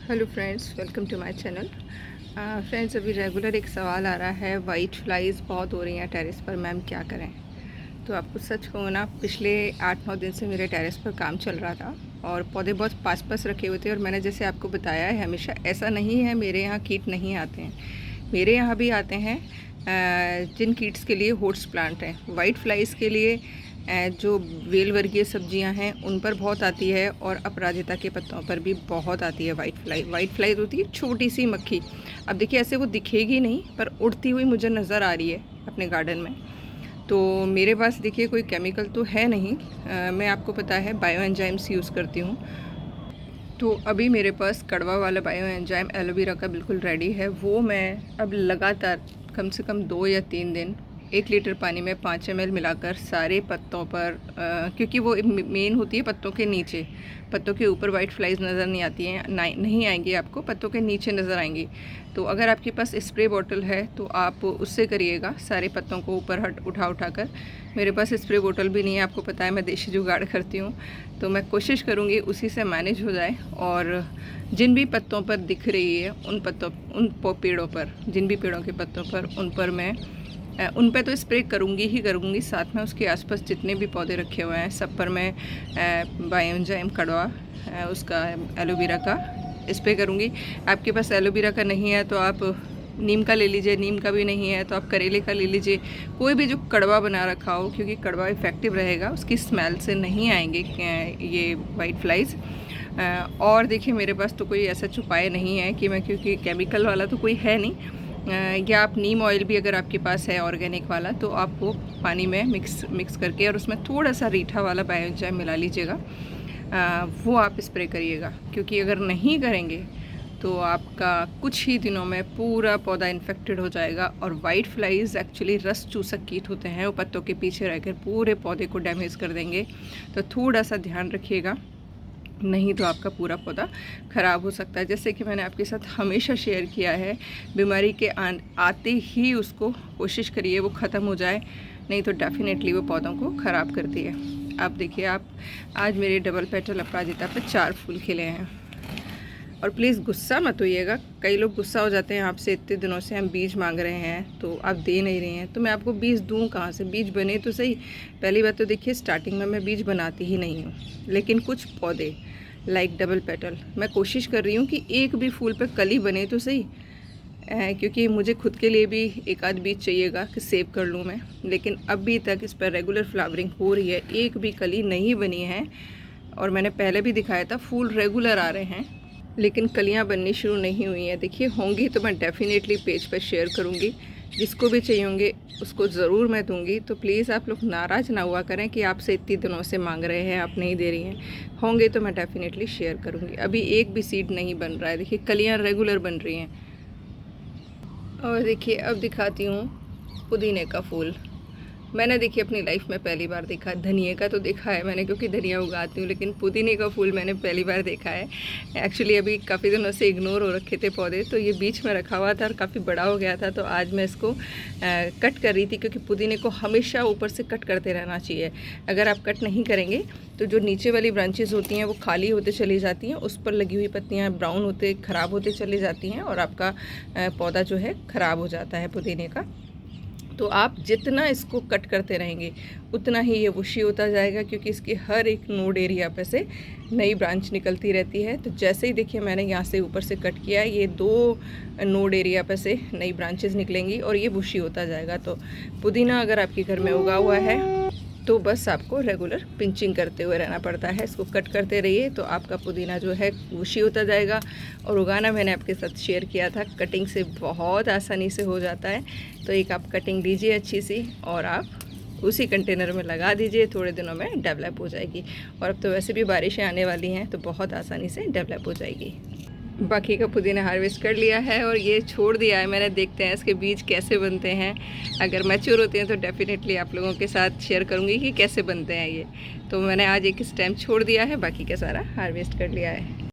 Hello friends, welcome to my channel. Friends, अभी regular एक सवाल आ रहा है, वाइट फ्लाइज बहुत हो रही हैं टेरेस पर, मैम क्या करें। तो आपको सच कहूँ ना, पिछले 8-9 दिन से मेरे टेरेस पर काम चल रहा था और पौधे बहुत पास पास रखे हुए थे। और मैंने जैसे आपको बताया है, हमेशा ऐसा नहीं है मेरे यहाँ कीट नहीं आते हैं, मेरे यहाँ भी आते हैं। जिन कीट्स के लिए होस्ट प्लांट हैं, वाइट फ्लाइज के लिए जो वेल वर्गीय सब्जियां हैं उन पर बहुत आती है, और अपराजिता के पत्तों पर भी बहुत आती है वाइट फ्लाई। वाइट फ्लाई होती है छोटी सी मक्खी। अब देखिए, ऐसे वो दिखेगी नहीं पर उड़ती हुई मुझे नज़र आ रही है अपने गार्डन में। तो मेरे पास देखिए कोई केमिकल तो है नहीं, मैं आपको पता है बायो एंजाइम्स यूज़ करती हूँ। तो अभी मेरे पास कड़वा वाला बायो एंजाइम एलोवेरा का बिल्कुल रेडी है। वो मैं अब लगातार कम से कम 2 या 3 दिन 1 लीटर पानी में 5 ml मिलाकर सारे पत्तों पर, क्योंकि वो मेन होती है पत्तों के नीचे, पत्तों के ऊपर वाइट फ्लाइज नज़र नहीं आती हैं, नहीं आएंगी आपको, पत्तों के नीचे नज़र आएंगी। तो अगर आपके पास स्प्रे बॉटल है तो आप उससे करिएगा, सारे पत्तों को ऊपर उठा कर। मेरे पास स्प्रे बॉटल भी नहीं है, आपको पता है मैं देशी जुगाड़ करती हूँ, तो मैं कोशिश करूँगी उसी से मैनेज हो जाए। और जिन भी पत्तों पर दिख रही है उन पेड़ों पर, जिन भी पेड़ों के पत्तों पर, उन पे तो स्प्रे करूँगी ही करूँगी। साथ में उसके आसपास जितने भी पौधे रखे हुए हैं सब पर मैं बायो एंजाइम कड़वा उसका एलोवेरा का स्प्रे करूँगी। आपके पास एलोवेरा का नहीं है तो आप नीम का ले लीजिए, नीम का भी नहीं है तो आप करेले का ले लीजिए, कोई भी जो कड़वा बना रखा हो, क्योंकि कड़वा इफ़ेक्टिव रहेगा, उसकी स्मेल से नहीं आएंगे ये वाइट फ्लाइज। और देखिए, मेरे पास तो कोई ऐसा उपाय नहीं है कि मैं, क्योंकि केमिकल वाला तो कोई है नहीं। या आप नीम ऑयल भी अगर आपके पास है ऑर्गेनिक वाला, तो आप वो पानी में मिक्स करके और उसमें थोड़ा सा रीठा वाला बायो एंजाइम मिला लीजिएगा, वो आप स्प्रे करिएगा। क्योंकि अगर नहीं करेंगे तो आपका कुछ ही दिनों में पूरा पौधा इन्फेक्टेड हो जाएगा। और वाइट फ्लाइज एक्चुअली रस चूसक कीट होते हैं, वो पत्तों के पीछे रहकर पूरे पौधे को डैमेज कर देंगे। तो थोड़ा सा ध्यान रखिएगा, नहीं तो आपका पूरा पौधा ख़राब हो सकता है। जैसे कि मैंने आपके साथ हमेशा शेयर किया है, बीमारी के आते ही उसको कोशिश करिए वो ख़त्म हो जाए, नहीं तो डेफिनेटली वो पौधों को ख़राब करती है। आप देखिए, आप आज मेरे डबल पेटल अपराजिता पे 4 फूल खिले हैं। और प्लीज़ गुस्सा मत होइएगा, कई लोग गुस्सा हो जाते हैं आपसे, इतने दिनों से हम बीज मांग रहे हैं तो आप दे नहीं रही हैं, तो मैं आपको बीज दूं कहाँ से, बीज बने तो सही। पहली बात तो देखिए, स्टार्टिंग में मैं बीज बनाती ही नहीं हूँ, लेकिन कुछ पौधे लाइक डबल पेटल मैं कोशिश कर रही हूँ कि एक भी फूल पे कली बने तो सही, क्योंकि मुझे खुद के लिए भी एक आध बीज चाहिएगा कि सेव कर लूँ मैं। लेकिन अभी तक इस पर रेगुलर फ्लावरिंग हो रही है, एक भी कली नहीं बनी है। और मैंने पहले भी दिखाया था, फूल रेगुलर आ रहे हैं लेकिन कलियां बननी शुरू नहीं हुई हैं। देखिए, होंगी तो मैं डेफ़िनेटली पेज पर शेयर करूंगी, जिसको भी चाहिए होंगे उसको ज़रूर मैं दूंगी। तो प्लीज़ आप लोग नाराज़ ना हुआ करें कि आपसे इतनी दिनों से मांग रहे हैं, आप नहीं दे रही हैं। होंगे तो मैं डेफ़िनेटली शेयर करूंगी। अभी एक भी सीड नहीं बन रहा है, देखिए कलियाँ रेगुलर बन रही हैं। और देखिए, अब दिखाती हूँ पुदीने का फूल। मैंने देखिए अपनी लाइफ में पहली बार देखा। धनिए का तो देखा है मैंने, क्योंकि धनिया उगाती हूँ, लेकिन पुदीने का फूल मैंने पहली बार देखा है। एक्चुअली अभी काफ़ी दिनों से इग्नोर हो रखे थे पौधे, तो ये बीच में रखा हुआ था और काफ़ी बड़ा हो गया था, तो आज मैं इसको कट कर रही थी। क्योंकि पुदीने को हमेशा ऊपर से कट करते रहना चाहिए। अगर आप कट नहीं करेंगे तो जो नीचे वाली ब्रांचेस होती हैं वो खाली होते चली जाती हैं, उस पर लगी हुई पत्तियाँ ब्राउन होते ख़राब होते चली जाती हैं, और आपका पौधा जो है ख़राब हो जाता है पुदीने का। तो आप जितना इसको कट करते रहेंगे उतना ही ये बुशी होता जाएगा, क्योंकि इसके हर एक नोड एरिया पे से नई ब्रांच निकलती रहती है। तो जैसे ही देखिए मैंने यहाँ से ऊपर से कट किया, ये 2 नोड एरिया पे से नई ब्रांचेस निकलेंगी और ये बुशी होता जाएगा। तो पुदीना अगर आपके घर में उगा हुआ है तो बस आपको रेगुलर पिंचिंग करते हुए रहना पड़ता है, इसको कट करते रहिए तो आपका पुदीना जो है बुशी होता जाएगा। और उगाना मैंने आपके साथ शेयर किया था, कटिंग से बहुत आसानी से हो जाता है। तो एक आप कटिंग लीजिए अच्छी सी और आप उसी कंटेनर में लगा दीजिए, थोड़े दिनों में डेवलप हो जाएगी। और अब तो वैसे भी बारिशें आने वाली हैं तो बहुत आसानी से डेवलप हो जाएगी। बाकी का पुदीना हार्वेस्ट कर लिया है और ये छोड़ दिया है मैंने, देखते हैं इसके बीज कैसे बनते हैं। अगर मैच्योर होते हैं तो डेफ़िनेटली आप लोगों के साथ शेयर करूँगी कि कैसे बनते हैं ये। तो मैंने आज एक स्टेम छोड़ दिया है, बाकी का सारा हार्वेस्ट कर लिया है।